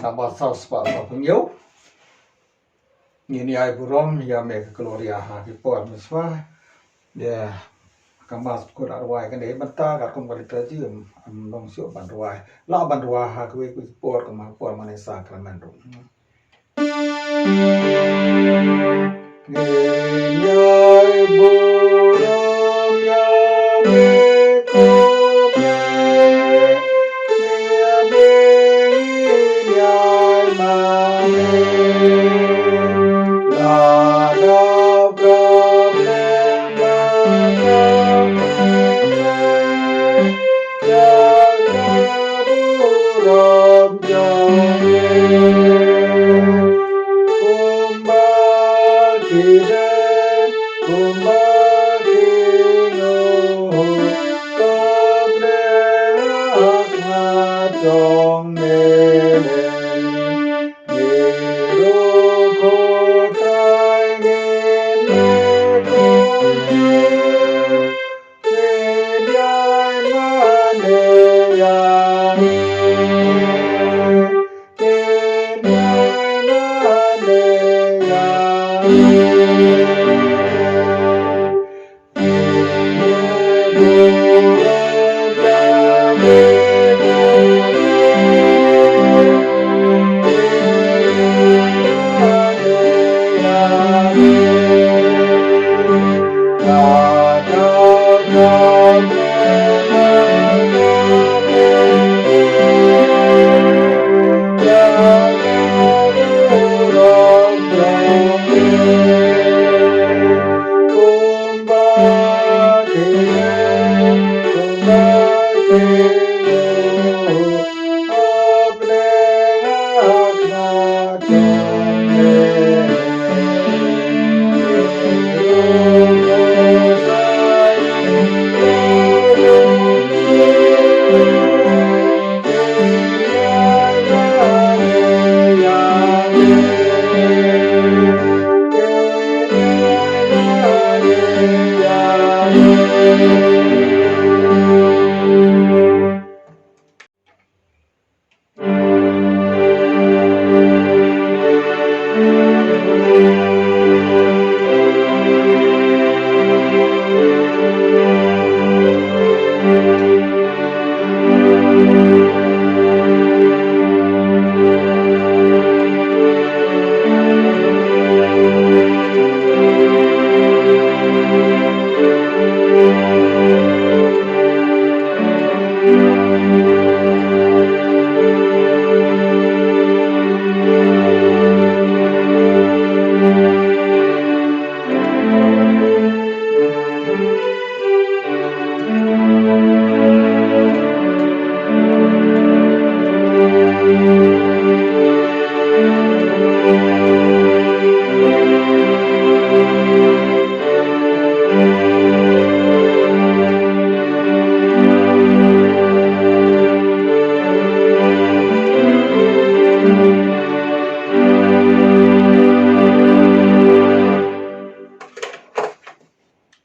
na ba sa spa sa pengyo ni ai burom ya me gloria ha ki por miswa ya kamas ko arwai kan de banta ka kom bari tajim am long sio ban ruai la ban ruai ha ku por ka ma por mane sakramento Nghe nhai